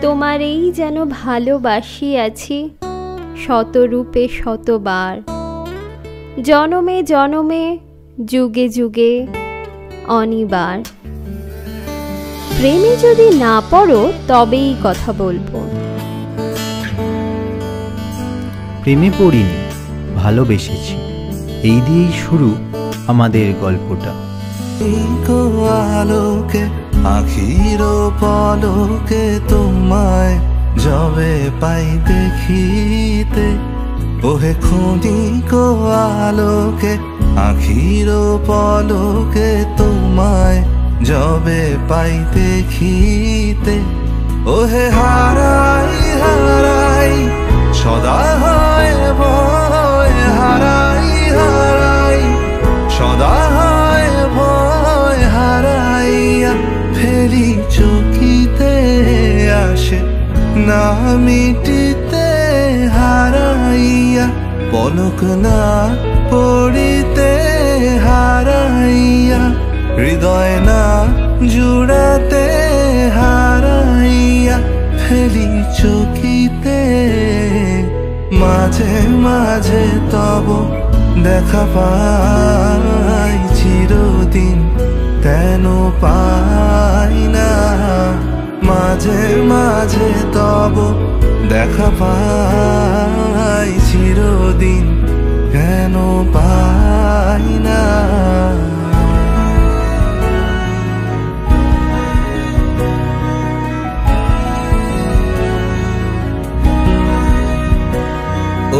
তোমারেই যেন ভালোবাসি আছি শতরূপে শতবার, জনমে জনমে যুগে যুগে অনিবার। প্রেমে যদি না পড়ো তবেই কথা বলবো। প্রেমে পড়িনি, ভালোবেসেছি, এই দিয়েই শুরু আমাদের গল্পটা। আলোকে আখির পলকে তোমায় যবে পাই দেখিতে, ওহে ক্ষণিক আলোকে আখির পলকে তোমায় যবে পাই দেখিতে, ওহে হারাই হারাই সদা হয় ভয়, হারাই হারাই সদা হয় ভয়, হারাইয়া ফেরি চকিতে আসে না মিটিতে, হারাইয়া পলক না পড়িতে, হারাইয়া হৃদয় না জুড়াতে, হারাইয়া ফেলি চকিতে। মাঝে মাঝে তব দেখা পাই চিরদিন কেন পাই না, মাঝে মাঝে তব দেখা পাই চিরদিন কেন পাই না।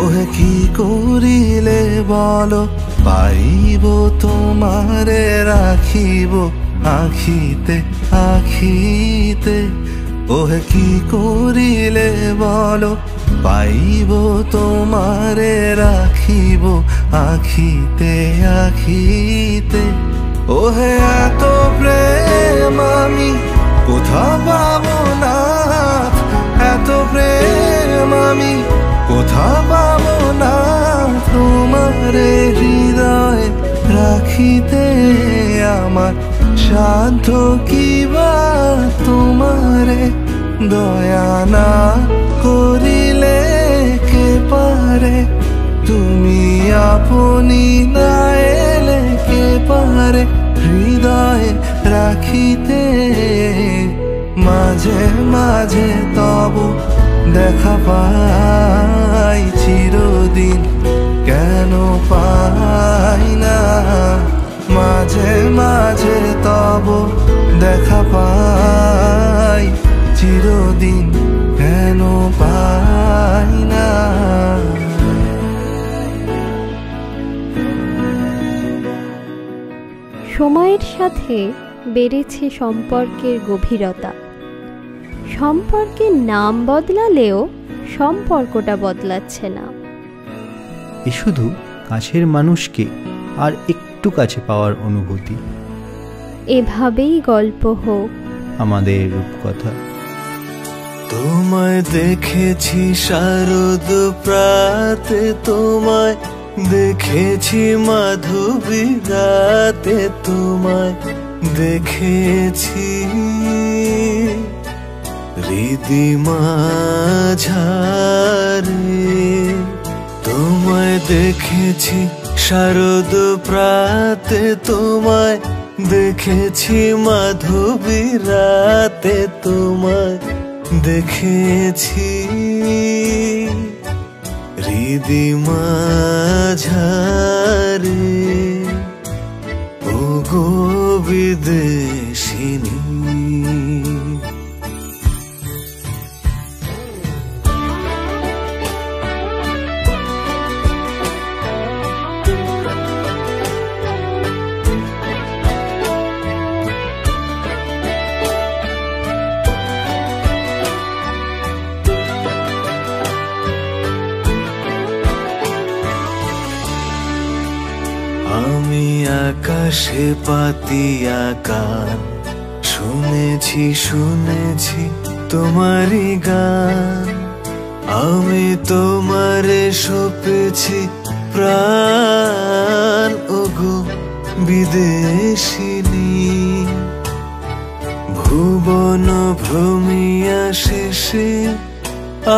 ওহে কি করিলে বলো পাইব তোমারে রাখিব আখিতে আখিতে, ওহে কি করিলে বলো পাইব তোমারে রাখিব আখিতে আখিতে, ওহে এত প্রেম আমি কোথা পাবো না, এত প্রেম আমি কোথা পাবো না, তোমারে হৃদয়ে রাখিতে আমার সাধ্য কিবা, তোমারে দয়া না করিলে কে পারে, তুমি আপনি না এলে কে পারে হৃদয়ে রাখিতে। মাঝে মাঝে তব দেখা পাই চিরদিন কেন পাই না, মাঝে মাঝে তব দেখা পাই চিরদিন কেন পাই না। সময়ের সাথে বেড়েছে সম্পর্কের গভীরতা। সম্পর্কের নাম বদলালেও সম্পর্কটা বদলাচ্ছে না। এ শুধু কাছের মানুষকে আর একটু কাছে পাওয়ার অনুভূতি। এভাবেই গল্প হোক আমাদের রূপকথা। তোমায় দেখেছি শারদ প্রাতে, তোমায় দেখেছি মাধবী রাতে, তোমায় দেখেছি হৃদি মাঝারে, তোমায় দেখেছি শারদ প্রাতে, তোমায় দেখেছি মাধবী রাতে, তোমায় দেখেছি হৃদি মাঝারে, ও গো বিদেশিনী। আমি আকাশে পাতিয়া গান শুনেছি শুনেছি তোমারই গান, আমি তোমারে সপেছি প্রাণ, ওগো বিদেশিনী। ভুবন ভ্রমিয়া শেষে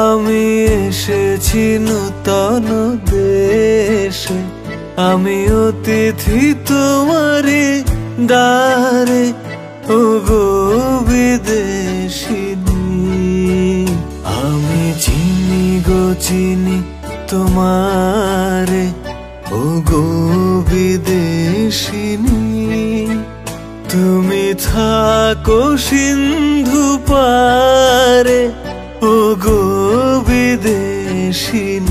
আমি এসেছি নূতন দেশে। আমি অতিথি তোমারে দ্বারে, ওগো বিদেশিনী। আমি চিনি গো চিনি তোমারে, ওগো বিদেশিনী। তুমি থাকো সিন্ধু পারে, ওগো বিদেশিনী।